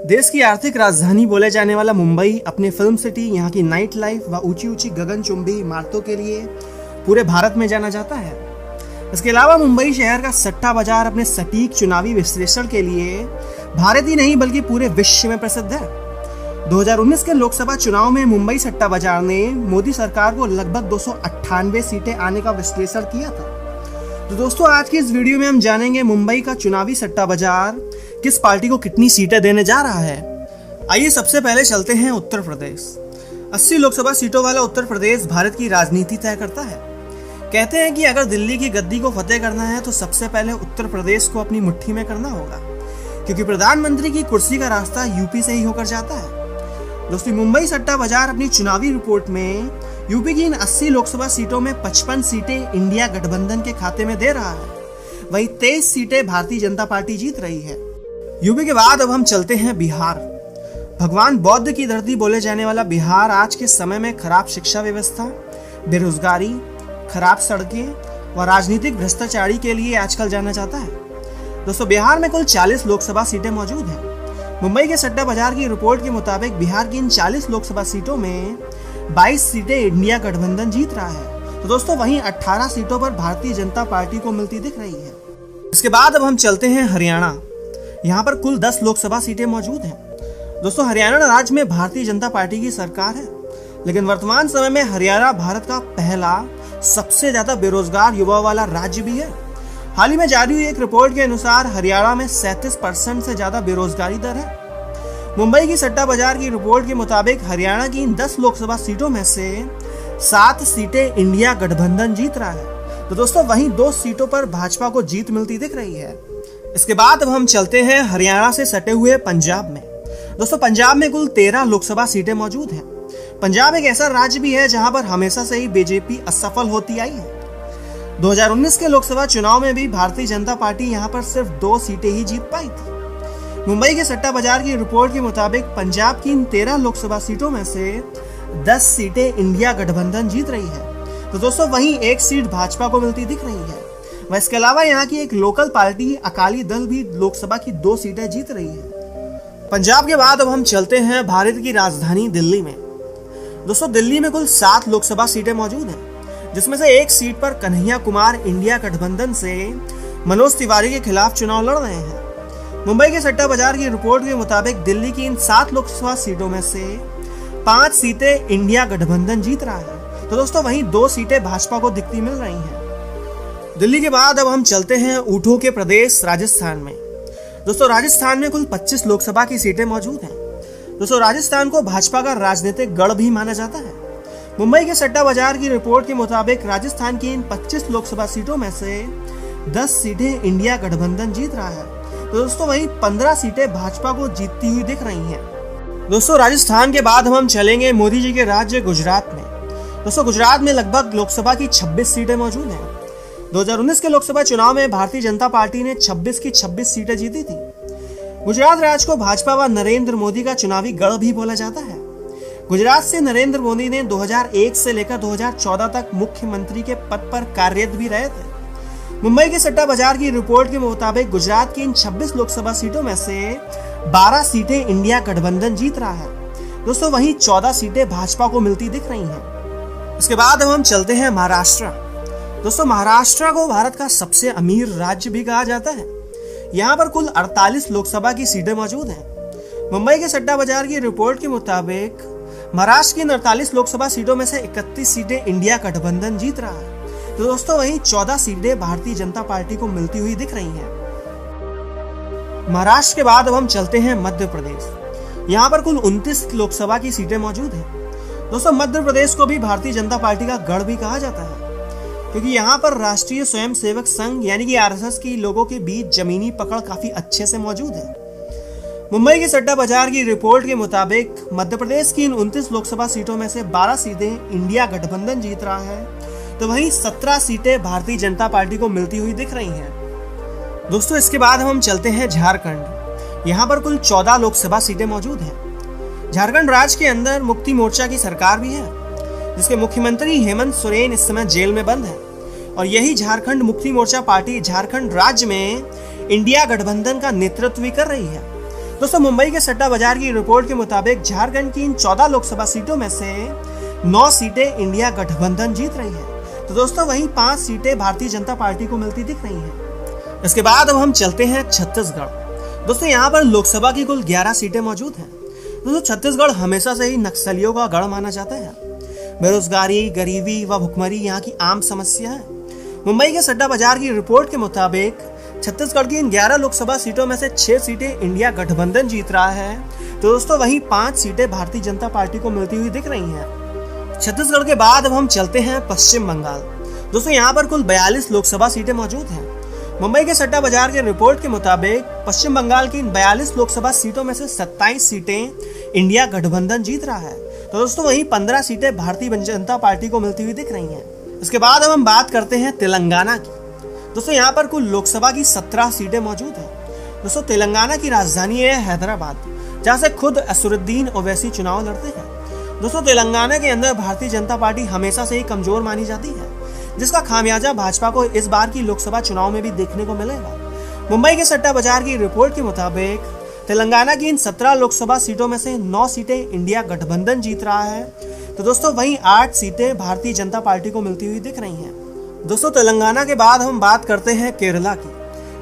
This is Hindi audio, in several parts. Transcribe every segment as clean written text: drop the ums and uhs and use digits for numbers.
देश की आर्थिक राजधानी बोले जाने वाला मुंबई अपने फिल्म सिटी, यहाँ की नाइट लाइफ व ऊंची ऊंची गगनचुंबी इमारतों के लिए पूरे भारत में जाना जाता है। इसके अलावा मुंबई शहर का सट्टा बाजार अपने सटीक चुनावी विश्लेषण के लिए भारत ही नहीं बल्कि पूरे विश्व में प्रसिद्ध है। 2019 के लोकसभा चुनाव में मुंबई सट्टा बाजार ने मोदी सरकार को लगभग 298 सीटें आने का विश्लेषण किया था। तो दोस्तों, आज की इस वीडियो में हम जानेंगे मुंबई का चुनावी सट्टा बाजार किस पार्टी को कितनी सीटें देने जा रहा है। आइए सबसे पहले चलते हैं उत्तर प्रदेश। 80 लोकसभा सीटों वाला उत्तर प्रदेश भारत की राजनीति तय करता है। कहते हैं कि अगर दिल्ली की गद्दी को फतेह करना है तो सबसे पहले उत्तर प्रदेश को अपनी मुट्ठी में करना होगा, क्योंकि प्रधानमंत्री की कुर्सी का रास्ता यूपी से ही होकर जाता है। दोस्तों, मुंबई सट्टा बाजार अपनी चुनावी रिपोर्ट में यूपी की इन 80 लोकसभा सीटों में 55 सीटें इंडिया गठबंधन के खाते में दे रहा है, वहीं 23 सीटें भारतीय जनता पार्टी जीत रही है। यूपी के बाद अब हम चलते हैं बिहार। भगवान बौद्ध की धरती बोले जाने वाला बिहार आज के समय में खराब शिक्षा व्यवस्था, बेरोजगारी, खराब सड़कें व राजनीतिक भ्रष्टाचारी के लिए आजकल जाना जाता है। दोस्तों, बिहार में कुल 40 लोकसभा सीटें मौजूद हैं। मुंबई के सट्टा बाजार की रिपोर्ट के मुताबिक बिहार की इन 40 लोकसभा सीटों में 22 सीटें इंडिया गठबंधन जीत रहा है। तो दोस्तों, वहीं 18 सीटों पर भारतीय जनता पार्टी को मिलती दिख रही है। इसके बाद अब हम चलते हैं हरियाणा। यहाँ पर कुल 10 लोकसभा सीटें मौजूद हैं। दोस्तों, हरियाणा राज्य में भारतीय जनता पार्टी की सरकार है, लेकिन वर्तमान समय में हरियाणा भारत का पहला सबसे ज्यादा बेरोजगार युवा वाला राज्य भी है। हाल ही में जारी हुई एक रिपोर्ट के अनुसार हरियाणा में 37% से ज्यादा बेरोजगारी दर है। मुंबई की सट्टा बाजार की रिपोर्ट के मुताबिक हरियाणा की इन 10 लोकसभा सीटों में से 7 सीटें इंडिया गठबंधन जीत रहा है। तो दोस्तों, वहीं 2 सीटों पर भाजपा को जीत मिलती दिख रही है। इसके बाद अब हम चलते हैं हरियाणा से सटे हुए पंजाब में। दोस्तों, पंजाब में कुल 13 लोकसभा सीटें मौजूद हैं। पंजाब एक ऐसा राज्य भी है जहां पर हमेशा से ही बीजेपी असफल होती आई है। 2019 के लोकसभा चुनाव में भी भारतीय जनता पार्टी यहां पर सिर्फ 2 सीटें ही जीत पाई थी। मुंबई के सट्टा बाजार की रिपोर्ट के मुताबिक पंजाब की इन 13 लोकसभा सीटों में से 10 सीटें इंडिया गठबंधन जीत रही है। तो दोस्तों, वहीं 1 सीट भाजपा को मिलती दिख रही है। वह इसके अलावा यहाँ की एक लोकल पार्टी अकाली दल भी लोकसभा की 2 सीटें जीत रही है। पंजाब के बाद अब हम चलते हैं भारत की राजधानी दिल्ली में। दोस्तों, दिल्ली में कुल 7 लोकसभा सीटें मौजूद हैं, जिसमें से 1 सीट पर कन्हैया कुमार इंडिया गठबंधन से मनोज तिवारी के खिलाफ चुनाव लड़ रहे हैं। मुंबई के सट्टा बाजार की रिपोर्ट के मुताबिक दिल्ली की इन 7 लोकसभा सीटों में से 5 सीटें इंडिया गठबंधन जीत रहा है। तो दोस्तों, वहीं 2 सीटें भाजपा को दिखती मिल रही हैं। दिल्ली के बाद अब हम चलते हैं ऊँटों के प्रदेश राजस्थान में। दोस्तों, राजस्थान में कुल 25 लोकसभा की सीटें मौजूद हैं। दोस्तों, राजस्थान को भाजपा का राजनीतिक गढ़ भी माना जाता है। मुंबई के सट्टा बाजार की रिपोर्ट के मुताबिक राजस्थान की इन 25 लोकसभा सीटों में से 10 सीटें इंडिया गठबंधन जीत रहा है। तो दोस्तों, वहीं 15 सीटें भाजपा को जीतती हुई दिख रही हैं। दोस्तों, राजस्थान के बाद हम चलेंगे मोदी जी के राज्य गुजरात में। दोस्तों, गुजरात में लगभग लोकसभा की 26 सीटें मौजूद हैं। 2019 के लोकसभा चुनाव में भारतीय जनता पार्टी ने 26 की 26 सीटें जीती थी। गुजरात राज्य को भाजपा व नरेंद्र मोदी का चुनावी गढ़ भी बोला जाता है। गुजरात से नरेंद्र मोदी ने 2001 से लेकर 2014 तक मुख्यमंत्री के पद पर कार्यरत भी रहे थे। मुंबई के सट्टा बाजार की रिपोर्ट के मुताबिक गुजरात की इन 26 लोकसभा सीटों में से 12 सीटें इंडिया गठबंधन जीत रहा है। दोस्तों, वहीं 14 सीटें भाजपा को मिलती दिख रही हैं। इसके बाद हम चलते हैं महाराष्ट्र। दोस्तों, महाराष्ट्र को भारत का सबसे अमीर राज्य भी कहा जाता है। यहाँ पर कुल 48 लोकसभा की सीटें मौजूद हैं। मुंबई के सट्टा बाजार की रिपोर्ट के मुताबिक महाराष्ट्र की 48 लोकसभा सीटों में से 31 सीटें इंडिया गठबंधन जीत रहा है। तो दोस्तों, वहीं 14 सीटें भारतीय जनता पार्टी को मिलती हुई दिख रही हैं। महाराष्ट्र के बाद अब हम चलते हैं मध्य प्रदेश। यहाँ पर कुल 29 लोकसभा की सीटें मौजूद हैं। दोस्तों, मध्य प्रदेश को भी भारतीय जनता पार्टी का गढ़ भी कहा जाता है, क्योंकि यहाँ पर राष्ट्रीय स्वयंसेवक संघ यानी कि RSS की लोगों के बीच जमीनी पकड़ काफी अच्छे से मौजूद है। मुंबई के सट्टा बाजार की रिपोर्ट के मुताबिक मध्य प्रदेश की इन 29 लोकसभा सीटों में से 12 सीटें इंडिया गठबंधन जीत रहा है। तो वहीं 17 सीटें भारतीय जनता पार्टी को मिलती हुई दिख रही हैं। दोस्तों, इसके बाद हम चलते हैं झारखंड। यहाँ पर कुल 14 लोकसभा सीटें मौजूद हैं। झारखंड राज्य के अंदर मुक्ति मोर्चा की सरकार भी है, जिसके मुख्यमंत्री हेमंत सोरेन इस समय जेल में बंद है। और यही झारखंड मुक्ति मोर्चा पार्टी झारखंड राज्य में इंडिया गठबंधन का नेतृत्व भी कर रही है। दोस्तों मुंबई के सट्टा बाजार की रिपोर्ट के मुताबिक झारखंड की इन 14 लोकसभा सीटों में से 9 सीटें इंडिया गठबंधन जीत रही है। तो दोस्तों वहीं 5 सीटें भारतीय जनता पार्टी को मिलती दिख रही हैं। इसके बाद अब हम चलते हैं छत्तीसगढ़। दोस्तों यहाँ पर लोकसभा की कुल 11 सीटें मौजूद हैं। दोस्तों छत्तीसगढ़ हमेशा से ही नक्सलियों का गढ़ माना जाता है। बेरोजगारी, गरीबी व भुखमरी यहाँ की आम समस्या है। मुंबई के सट्टा बाजार की रिपोर्ट के मुताबिक छत्तीसगढ़ की इन 11 लोकसभा सीटों में से 6 सीटें इंडिया गठबंधन जीत रहा है। तो दोस्तों वहीं 5 सीटें भारतीय जनता पार्टी को मिलती हुई दिख रही हैं। छत्तीसगढ़ के बाद अब हम चलते हैं पश्चिम बंगाल। दोस्तों यहाँ पर कुल 42 लोकसभा सीटें मौजूद हैं। मुंबई के सट्टा बाजार के रिपोर्ट के मुताबिक पश्चिम बंगाल की इन 42 लोकसभा सीटों में से 27 सीटें इंडिया गठबंधन जीत रहा है। तो दोस्तों वहीं 15 सीटें भारतीय जनता पार्टी को मिलती हुई दिख रही हैं। इसके बाद अब हम बात करते हैं तेलंगाना की। दोस्तों यहाँ पर कुल लोकसभा की 17 सीटें मौजूद हैं। दोस्तों तेलंगाना की राजधानी है हैदराबाद, जहाँ से खुद असुरुद्दीन ओवैसी चुनाव लड़ते हैं। दोस्तों तेलंगाना के अंदर भारतीय जनता पार्टी हमेशा से ही कमजोर मानी जाती है, जिसका खामियाजा भाजपा को इस बार की लोकसभा चुनाव में भी देखने को मिलेगा। मुंबई के सट्टा बाजार की रिपोर्ट के मुताबिक तेलंगाना की इन 17 लोकसभा सीटों में से 9 सीटें इंडिया गठबंधन जीत रहा है। तो दोस्तों वहीं 8 सीटें भारतीय जनता पार्टी को मिलती हुई दिख रही हैं। दोस्तों तेलंगाना के बाद हम बात करते हैं केरला की,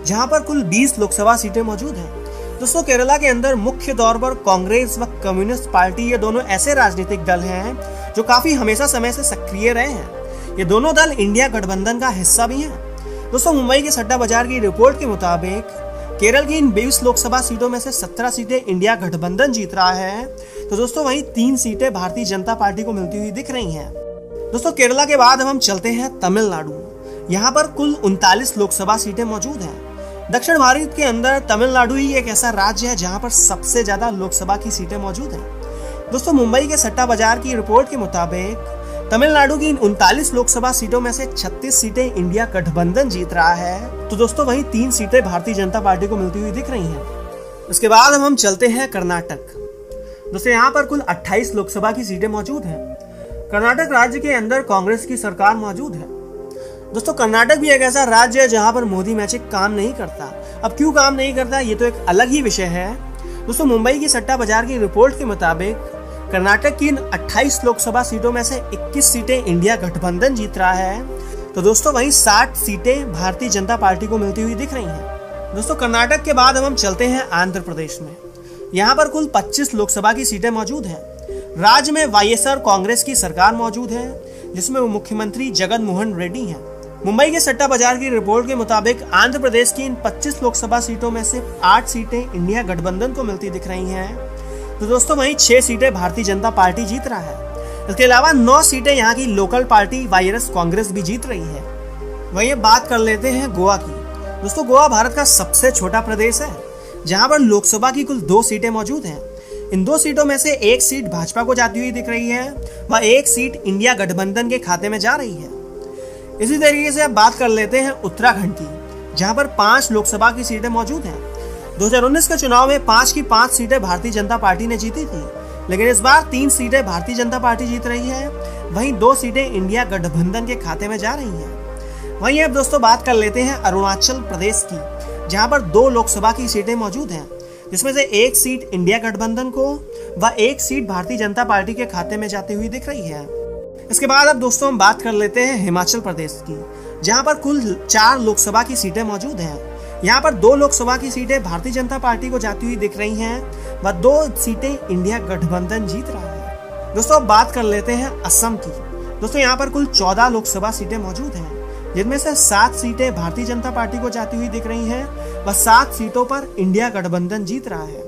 जहां पर कुल 20 लोकसभा सीटें मौजूद हैं। दोस्तों केरला के अंदर मुख्य तौर पर कांग्रेस व कम्युनिस्ट पार्टी, ये दोनों ऐसे राजनीतिक दल हैं जो काफी हमेशा समय से सक्रिय रहे हैं। ये दोनों दल इंडिया गठबंधन का हिस्सा भी हैं। दोस्तों मुंबई के सट्टा बाजार की रिपोर्ट के मुताबिक केरल की इन 20 लोकसभा सीटों में से 17 सीटें इंडिया गठबंधन जीत रहा है। तो दोस्तों वहीं 3 सीटें भारतीय जनता पार्टी को मिलती हुई दिख रही हैं। दोस्तों केरला के बाद हम चलते हैं तमिलनाडु। यहाँ पर कुल 39 लोकसभा सीटें मौजूद हैं। दक्षिण भारत के अंदर तमिलनाडु ही एक ऐसा राज्य है जहाँ पर सबसे ज्यादा लोकसभा की सीटें मौजूद हैं। दोस्तों मुंबई के सट्टा बाजार की रिपोर्ट के मुताबिक तमिलनाडु की इन 39 लोकसभा सीटों में से 36 सीटें इंडिया गठबंधन जीत रहा है। तो दोस्तों वहीं 3 सीटें भारतीय जनता पार्टी को मिलती हुई दिख रही हैं। इसके बाद हम चलते हैं कर्नाटक। दोस्तों यहाँ पर कुल 28 लोकसभा की सीटें मौजूद हैं। कर्नाटक राज्य के अंदर कांग्रेस की सरकार मौजूद है। दोस्तों कर्नाटक भी एक ऐसा राज्य है जहां पर मोदी मैजिक काम नहीं करता। अब क्यों काम नहीं करता, ये तो एक अलग ही विषय है। दोस्तों मुंबई की सट्टा बाजार की रिपोर्ट के मुताबिक कर्नाटक की इन 28 लोकसभा सीटों में से 21 सीटें इंडिया गठबंधन जीत रहा है। तो दोस्तों वहीं 60 सीटें भारतीय जनता पार्टी को मिलती हुई दिख रही हैं। दोस्तों कर्नाटक के बाद हम चलते हैं आंध्र प्रदेश में। यहाँ पर कुल 25 लोकसभा की सीटें मौजूद हैं। राज्य में वाईएसआर कांग्रेस की सरकार मौजूद है, जिसमें मुख्यमंत्री जगन मोहन रेड्डी हैं। मुंबई के सट्टा बाजार की रिपोर्ट के मुताबिक आंध्र प्रदेश की इन 25 लोकसभा सीटों में से 8 सीटें इंडिया गठबंधन को मिलती दिख रही हैं। तो दोस्तों वहीं 6 सीटें भारतीय जनता पार्टी जीत रहा है। इसके अलावा 9 सीटें यहाँ की लोकल पार्टी वाईएस कांग्रेस भी जीत रही है। वहीं बात कर लेते हैं गोवा की। दोस्तों गोवा भारत का सबसे छोटा प्रदेश है, जहाँ पर लोकसभा की कुल 2 सीटें मौजूद हैं। इन 2 सीटों में से 1 सीट भाजपा को जाती हुई दिख रही है व 1 सीट इंडिया गठबंधन के खाते में जा रही है। इसी तरीके से अब बात कर लेते हैं उत्तराखंड की, जहां पर 5 लोकसभा की सीटें मौजूद हैं। 2019 के चुनाव में 5 की 5 सीटें भारतीय जनता पार्टी ने जीती थी, लेकिन इस बार 3 सीटें भारतीय जनता पार्टी जीत रही है। वहीं 2 सीटें इंडिया गठबंधन के खाते में जा रही हैं। वहीं अब दोस्तों बात कर लेते हैं अरुणाचल प्रदेश की, जहां पर 2 लोकसभा की सीटें मौजूद हैं, जिसमें से 1 सीट इंडिया गठबंधन को व 1 सीट भारतीय जनता पार्टी के खाते में जाती हुई दिख रही है। इसके बाद अब दोस्तों हम बात कर लेते हैं हिमाचल प्रदेश की, जहां पर कुल 4 लोकसभा की सीटें मौजूद हैं। यहाँ पर 2 लोकसभा की सीटें भारतीय जनता पार्टी को जाती हुई दिख रही हैं व 2 सीटें इंडिया गठबंधन जीत रहा है। दोस्तों अब बात कर लेते हैं असम की। दोस्तों यहाँ पर कुल 14 लोकसभा सीटें मौजूद हैं, जिनमें से 7 सीटें भारतीय जनता पार्टी को जाती हुई दिख रही हैं व 7 सीटों पर इंडिया गठबंधन जीत रहा है।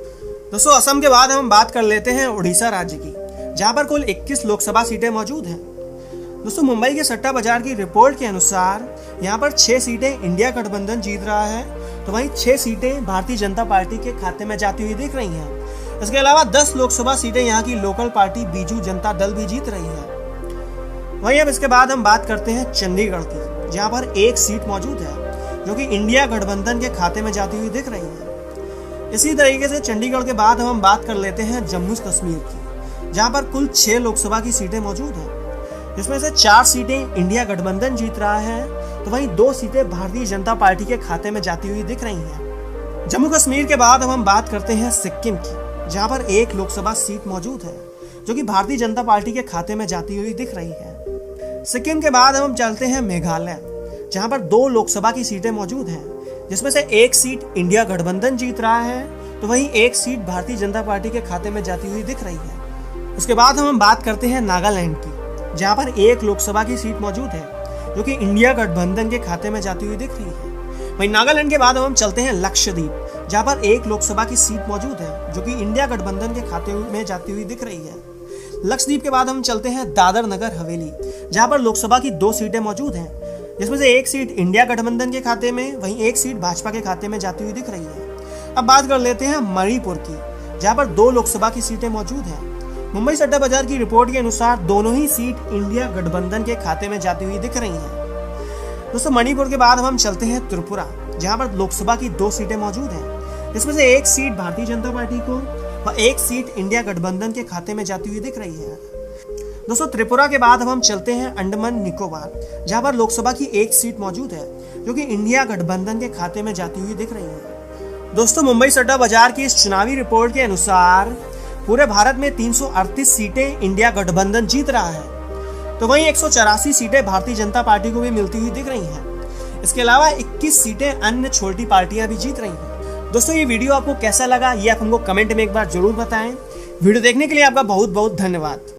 दोस्तों असम के बाद हम बात कर लेते हैं उड़ीसा राज्य की, जहां पर कुल 21 लोकसभा सीटें मौजूद हैं। दोस्तों मुंबई के सट्टा बाजार की रिपोर्ट के अनुसार यहाँ पर 6 सीटें इंडिया गठबंधन जीत रहा है, तो वहीं 6 सीटें भारतीय जनता पार्टी के खाते में जाती हुई दिख रही हैं। इसके अलावा 10 लोकसभा सीटें यहाँ की लोकल पार्टी बीजू जनता दल भी जीत रही है। वहीं अब इसके बाद हम बात करते हैं चंडीगढ़ की, जहाँ पर 1 सीट मौजूद है जो कि इंडिया गठबंधन के खाते में जाती हुई दिख रही है। इसी तरीके से चंडीगढ़ के बाद हम बात कर लेते हैं जम्मू कश्मीर की, जहाँ पर कुल 6 लोकसभा की सीटें मौजूद हैं, जिसमें से 4 सीटें इंडिया गठबंधन जीत रहा है, तो वहीं 2 सीटें भारतीय जनता पार्टी के खाते में जाती हुई दिख रही हैं। जम्मू कश्मीर के बाद अब हम बात करते हैं सिक्किम की, जहां पर एक लोकसभा सीट मौजूद है जो कि भारतीय जनता पार्टी के खाते में जाती हुई दिख रही है। सिक्किम के बाद अब हम चलते हैं मेघालय, जहां पर 2 लोकसभा की सीटें मौजूद हैं, जिसमें से एक सीट इंडिया गठबंधन जीत रहा है तो वहीं एक सीट भारतीय जनता पार्टी के खाते में जाती हुई दिख रही है। उसके बाद हम बात करते हैं नागालैंड की, जहां पर एक लोकसभा की सीट मौजूद है जो कि इंडिया गठबंधन के खाते में जाती हुई दिख रही है। वहीं नागालैंड के बाद हम चलते हैं लक्षद्वीप, जहां पर एक लोकसभा की सीट मौजूद है जो कि इंडिया गठबंधन के खाते में जाती हुई दिख रही है। लक्षद्वीप के बाद हम चलते हैं दादर नगर हवेली, जहां पर लोकसभा की 2 सीटें मौजूद हैं, जिसमें से एक सीट इंडिया गठबंधन के खाते में, वहीं एक सीट भाजपा के खाते में जाती हुई दिख रही है। अब बात कर लेते हैं मणिपुर की, जहां पर 2 लोकसभा की सीटें मौजूद हैं। मुंबई सट्टा बाजार की रिपोर्ट के अनुसार दोनों ही सीट इंडिया गठबंधन के खाते में जाती हुई दिख रही हैं। दोस्तों मणिपुर के बाद हम चलते हैं त्रिपुरा, जहां पर लोकसभा की 2 सीटें मौजूद हैं, जिसमें से एक सीट भारतीय जनता पार्टी को व एक सीट इंडिया गठबंधन के खाते में जाती हुई दिख रही है। दोस्तों त्रिपुरा के बाद हम चलते हैं अंडमान निकोबार, जहां पर लोकसभा की एक सीट मौजूद है जो कि इंडिया गठबंधन के खाते में जाती हुई दिख रही है। दोस्तों मुंबई सट्टा बाजार की इस चुनावी रिपोर्ट के अनुसार पूरे भारत में 338 सीटें इंडिया गठबंधन जीत रहा है, तो वहीं 184 सीटें भारतीय जनता पार्टी को भी मिलती हुई दिख रही हैं। इसके अलावा 21 सीटें अन्य छोटी पार्टियां भी जीत रही हैं। दोस्तों ये वीडियो आपको कैसा लगा ये आप हमको कमेंट में एक बार जरूर बताएं। वीडियो देखने के लिए आपका बहुत बहुत धन्यवाद।